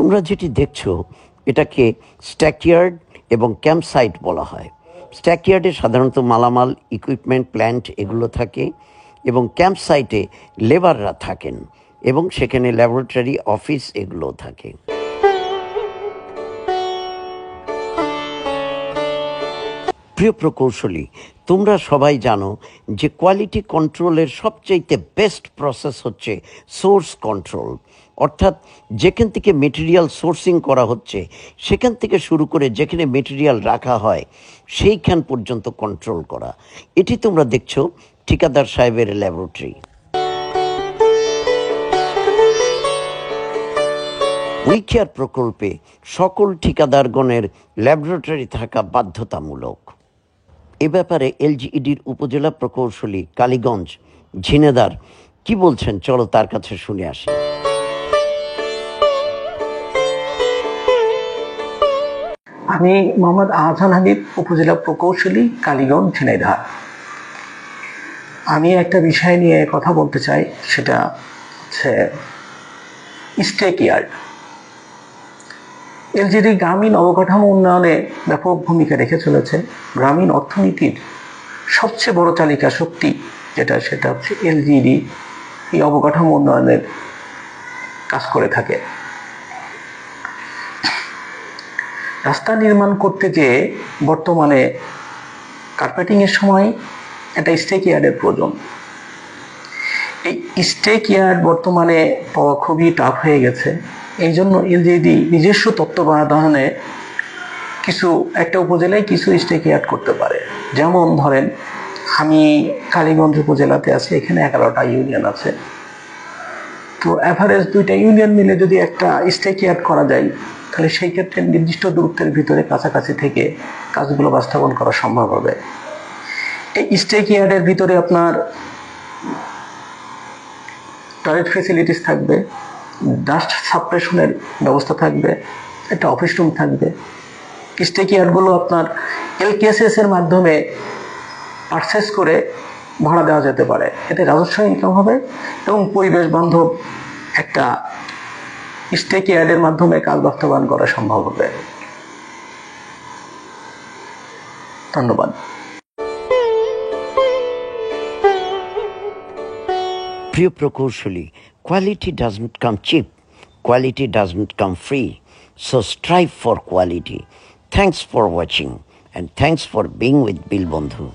তোমরা যেটি দেখছো এটাকে স্ট্যাকইয়ার্ড এবং ক্যাম্পসাইট বলা হয়। স্ট্যাকইয়ার্ডে সাধারণত মালামাল, ইকুইপমেন্ট, প্ল্যান্ট এগুলো থাকে এবং ক্যাম্পসাইটে লেবাররা থাকেন এবং সেখানে ল্যাবরেটরি, অফিস এগুলো থাকে। প্রিয় প্রকৌশলী, তোমরা সবাই জানো যে কোয়ালিটি কন্ট্রোলের সবচাইতে বেস্ট প্রসেস হচ্ছে সোর্স কন্ট্রোল, অর্থাৎ যেখান থেকে মেটেরিয়াল সোর্সিং করা হচ্ছে সেখান থেকে শুরু করে যেখানে মেটেরিয়াল রাখা হয় সেইখান পর্যন্ত কন্ট্রোল করা। এটি তোমরা দেখছো ঠিকাদার সাহেবের ল্যাবরেটরি। উইকেয়ার প্রকল্পে সকল ঠিকাদারগণের ল্যাবরেটরি থাকা বাধ্যতামূলক। এ ব্যাপারে এলজিইডির উপজেলা প্রকৌশলী কালীগঞ্জ ঝিনেদার কি বলছেন, চলো তার কাছে শুনে আসি। আমি মোহাম্মদ আহসান হাবিব, উপজেলা প্রকৌশলী, কালীগঞ্জ ঝিনাইদহ। আমি একটা বিষয় নিয়ে কথা বলতে চাই, সেটা হচ্ছে স্ট্যাকইয়ার্ড। এলজিইডি গ্রামীণ অবকাঠামো উন্নয়নে ব্যাপক ভূমিকা রেখে চলেছে। গ্রামীণ অর্থনীতির সবচেয়ে বড় চালিকা শক্তি সেটা হচ্ছে এলজিইডি এই অবকাঠামো উন্নয়নের কাজ করে থাকে। রাস্তা নির্মাণ করতে যেয়ে বর্তমানে কার্পেটিংয়ের সময় একটা স্ট্যাকইয়ার্ডের প্রয়োজন। এই স্ট্যাকইয়ার্ড বর্তমানে পাওয়া খুবই টাফ হয়ে গেছে। এই জন্য এলজিইডি নিজস্ব তত্ত্বাবধানে একটা উপজেলায় কিছু স্ট্যাকইয়ার্ড করতে পারে। যেমন ধরেন, আমি কালীগঞ্জ উপজেলাতে আছি, এখানে 11টা ইউনিয়ন আছে। তো অ্যাভারেজ 2টা ইউনিয়ন মিলে যদি একটা স্ট্যাকইয়ার্ড করা যায়, তাহলে সেই ক্ষেত্রে নির্দিষ্ট দূরত্বের ভিতরে কাছাকাছি থেকে কাজগুলো বাস্তবায়ন করা সম্ভব হবে। এই স্ট্যাকইয়ার্ডের ভিতরে আপনার টয়লেট ফ্যাসিলিটিস থাকবে, ডাস্ট সাপ্রেশনের ব্যবস্থা থাকবে, একটা অফিস রুম থাকবে। স্ট্যাকইয়ার্ডগুলো আপনার এলকেএসএস এর মাধ্যমে পারচেস করে ভাড়া দেওয়া যেতে পারে। এতে রাজস্ব ইনকাম হবে এবং পরিবেশ বান্ধব একটা স্ট্যাকইয়ার্ডের মাধ্যমে কাজ বাস্তবায়ন করা সম্ভব হবে। ধন্যবাদ। প্রিয় প্রকৌশলী, quality doesn't come cheap, quality doesn't come free, so strive for quality. Thanks for watching and thanks for being with Bilbandhu.